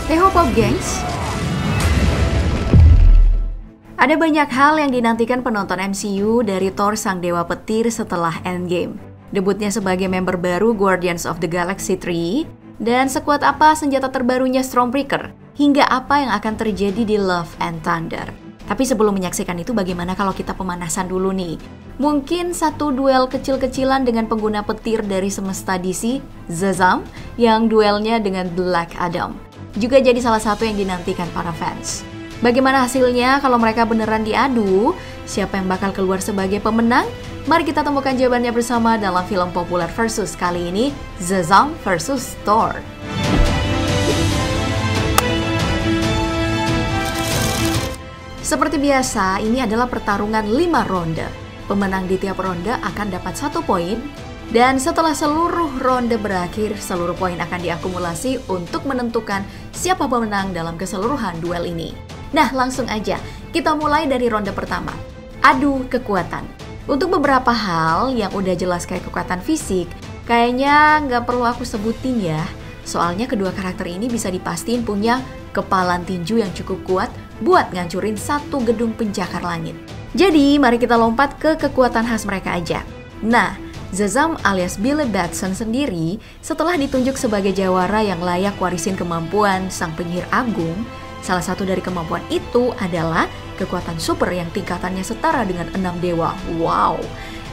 Hey Hopop gengs! Ada banyak hal yang dinantikan penonton MCU dari Thor Sang Dewa Petir setelah Endgame. Debutnya sebagai member baru Guardians of the Galaxy 3, dan sekuat apa senjata terbarunya Stormbreaker, hingga apa yang akan terjadi di Love and Thunder. Tapi sebelum menyaksikan itu, bagaimana kalau kita pemanasan dulu nih? Mungkin satu duel kecil-kecilan dengan pengguna petir dari semesta DC, Shazam, yang duelnya dengan Black Adam. Juga jadi salah satu yang dinantikan para fans. Bagaimana hasilnya kalau mereka beneran diadu? Siapa yang bakal keluar sebagai pemenang? Mari kita temukan jawabannya bersama dalam film populer versus kali ini, Shazam versus Thor. Seperti biasa, ini adalah pertarungan 5 ronde. Pemenang di tiap ronde akan dapat 1 poin. Dan setelah seluruh ronde berakhir, seluruh poin akan diakumulasi untuk menentukan siapa pemenang dalam keseluruhan duel ini. Nah, langsung aja, kita mulai dari ronde pertama. Adu kekuatan. Untuk beberapa hal yang udah jelas kayak kekuatan fisik, kayaknya nggak perlu aku sebutin ya. Soalnya kedua karakter ini bisa dipastiin punya kepalan tinju yang cukup kuat buat ngancurin satu gedung pencakar langit. Jadi, mari kita lompat ke kekuatan khas mereka aja. Nah, Shazam alias Billy Batson sendiri setelah ditunjuk sebagai jawara yang layak warisin kemampuan sang penyihir agung, salah satu dari kemampuan itu adalah kekuatan super yang tingkatannya setara dengan 6 dewa. Wow!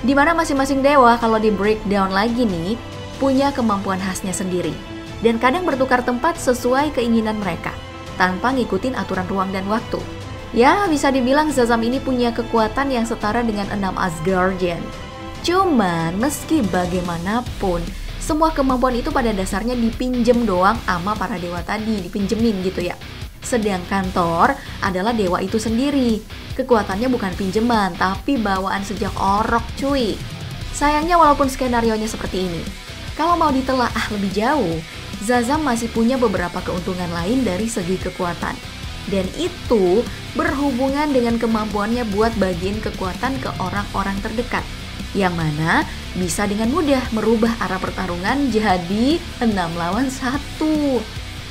Dimana masing-masing dewa kalau di breakdown lagi nih, punya kemampuan khasnya sendiri. Dan kadang bertukar tempat sesuai keinginan mereka, tanpa ngikutin aturan ruang dan waktu. Ya, bisa dibilang Shazam ini punya kekuatan yang setara dengan 6 Asgardian. Cuman, meski bagaimanapun, semua kemampuan itu pada dasarnya dipinjem doang sama para dewa tadi, dipinjemin gitu ya. Sedangkan Thor adalah dewa itu sendiri. Kekuatannya bukan pinjeman, tapi bawaan sejak orok cuy. Sayangnya walaupun skenarionya seperti ini, kalau mau ditelaah lebih jauh, Shazam masih punya beberapa keuntungan lain dari segi kekuatan. Dan itu berhubungan dengan kemampuannya buat bagiin kekuatan ke orang-orang terdekat, yang mana bisa dengan mudah merubah arah pertarungan jadi 6 lawan 1.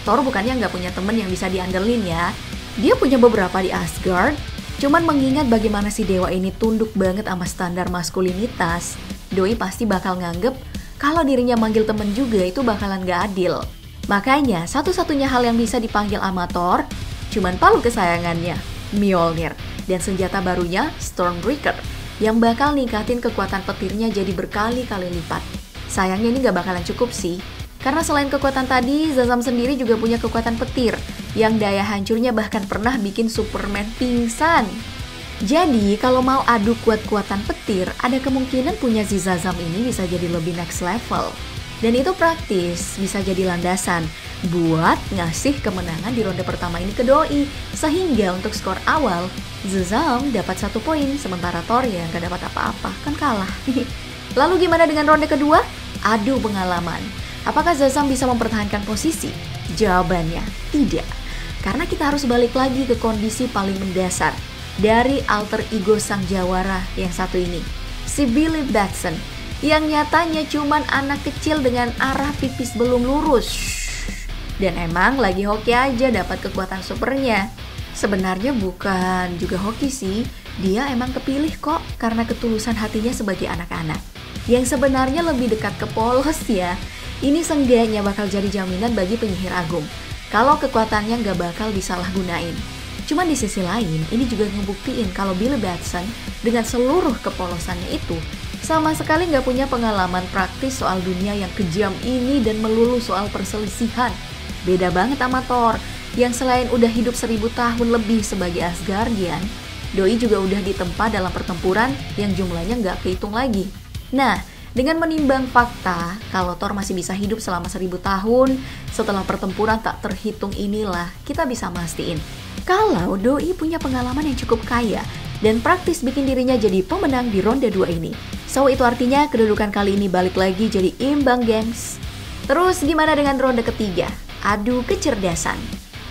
Thor bukannya nggak punya temen yang bisa diandelin ya. Dia punya beberapa di Asgard, cuman mengingat bagaimana si dewa ini tunduk banget sama standar maskulinitas, doi pasti bakal nganggep kalau dirinya manggil temen juga itu bakalan nggak adil. Makanya satu-satunya hal yang bisa dipanggil sama Thor cuman palu kesayangannya, Mjolnir, dan senjata barunya Stormbreaker, yang bakal ningkatin kekuatan petirnya jadi berkali-kali lipat. Sayangnya ini gak bakalan cukup sih, karena selain kekuatan tadi, Shazam sendiri juga punya kekuatan petir, yang daya hancurnya bahkan pernah bikin Superman pingsan. Jadi, kalau mau adu kuat-kuatan petir, ada kemungkinan punya si Shazam ini bisa jadi lebih next level. Dan itu praktis, bisa jadi landasan buat ngasih kemenangan di ronde pertama ini ke doi. Sehingga untuk skor awal, Shazam dapat 1 poin, sementara Thor ya gak dapat apa-apa, kan kalah. Lalu gimana dengan ronde kedua? Adu pengalaman. Apakah Shazam bisa mempertahankan posisi? Jawabannya tidak. Karena kita harus balik lagi ke kondisi paling mendasar dari alter ego sang jawara yang satu ini, si Billy Batson, yang nyatanya cuman anak kecil dengan arah pipis belum lurus. Dan emang lagi hoki aja dapat kekuatan supernya. Sebenarnya bukan juga hoki sih, dia emang kepilih kok karena ketulusan hatinya sebagai anak-anak. Yang sebenarnya lebih dekat ke polos ya. Ini seenggaknya bakal jadi jaminan bagi penyihir agung kalau kekuatannya nggak bakal disalahgunain. Cuman di sisi lain, ini juga ngebuktiin kalau Billy Batson dengan seluruh kepolosannya itu sama sekali nggak punya pengalaman praktis soal dunia yang kejam ini dan melulu soal perselisihan. Beda banget sama Thor, yang selain udah hidup 1000 tahun lebih sebagai Asgardian, doi juga udah ditempa dalam pertempuran yang jumlahnya nggak kehitung lagi. Nah, dengan menimbang fakta kalau Thor masih bisa hidup selama 1000 tahun setelah pertempuran tak terhitung inilah, kita bisa mastiin kalau doi punya pengalaman yang cukup kaya dan praktis bikin dirinya jadi pemenang di ronde 2 ini. So, itu artinya kedudukan kali ini balik lagi jadi imbang, gengs. Terus gimana dengan ronde ketiga? Adu kecerdasan.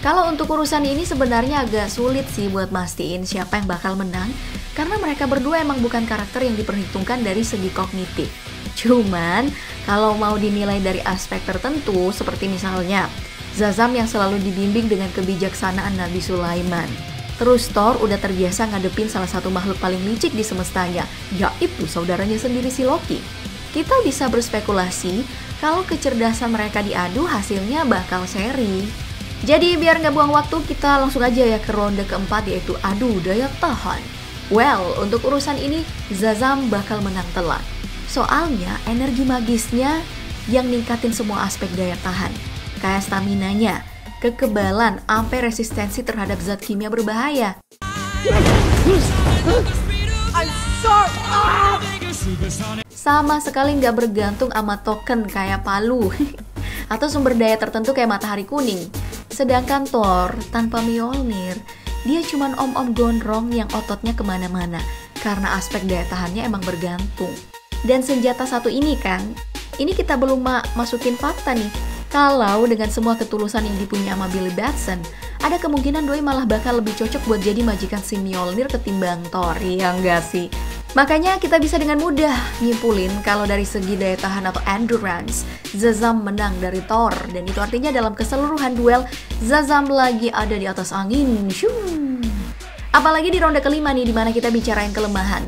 Kalau untuk urusan ini sebenarnya agak sulit sih buat mastiin siapa yang bakal menang, karena mereka berdua emang bukan karakter yang diperhitungkan dari segi kognitif. Cuman, kalau mau dinilai dari aspek tertentu, seperti misalnya Zazam yang selalu dibimbing dengan kebijaksanaan Nabi Sulaiman. Terus Thor udah terbiasa ngadepin salah satu makhluk paling licik di semestanya, yaitu saudaranya sendiri si Loki. Kita bisa berspekulasi kalau kecerdasan mereka diadu hasilnya bakal seri. Jadi biar nggak buang waktu, kita langsung aja ya ke ronde keempat, yaitu adu daya tahan. Well, untuk urusan ini Zazam bakal menang telak. Soalnya energi magisnya yang ningkatin semua aspek daya tahan. Kayak staminanya, kekebalan, sampai resistensi terhadap zat kimia berbahaya. Sama sekali nggak bergantung sama token kayak palu atau sumber daya tertentu kayak matahari kuning. Sedangkan Thor tanpa Mjolnir, dia cuman om-om gondrong yang ototnya kemana-mana karena aspek daya tahannya emang bergantung. Dan senjata satu ini kan, ini kita belum masukin fakta nih. Kalau dengan semua ketulusan yang dipunya sama Billy Batson, ada kemungkinan Doi malah bakal lebih cocok buat jadi majikan si Mjolnir ketimbang Thor, ya enggak sih? Makanya kita bisa dengan mudah nyimpulin kalau dari segi daya tahan atau endurance, Zazam menang dari Thor. Dan itu artinya dalam keseluruhan duel, Zazam lagi ada di atas angin. Apalagi di ronde kelima nih, dimana kita bicarain kelemahan.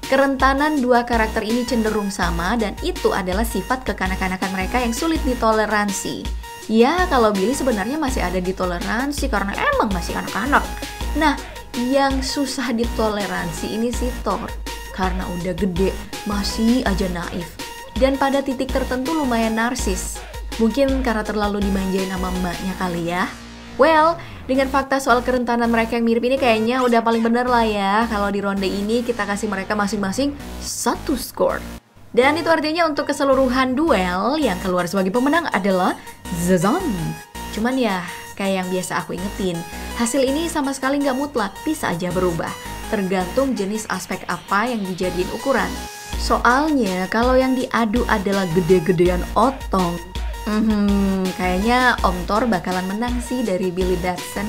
Kerentanan dua karakter ini cenderung sama, dan itu adalah sifat kekanak-kanakan mereka yang sulit ditoleransi. Ya, kalau Billy sebenarnya masih ada ditoleransi karena emang masih anak-anak. Nah, yang susah ditoleransi ini si Thor. Karena udah gede, masih aja naif. Dan pada titik tertentu lumayan narsis. Mungkin karena terlalu dimanjain sama emaknya kali ya. Well, dengan fakta soal kerentanan mereka yang mirip ini kayaknya udah paling bener lah ya. Kalau di ronde ini kita kasih mereka masing-masing 1 skor. Dan itu artinya untuk keseluruhan duel yang keluar sebagai pemenang adalah Zazam. Cuman ya, kayak yang biasa aku ingetin, hasil ini sama sekali nggak mutlak, bisa aja berubah. Tergantung jenis aspek apa yang dijadiin ukuran. Soalnya kalau yang diadu adalah gede-gedean otong, kayaknya Om Thor bakalan menang sih dari Billy Batson.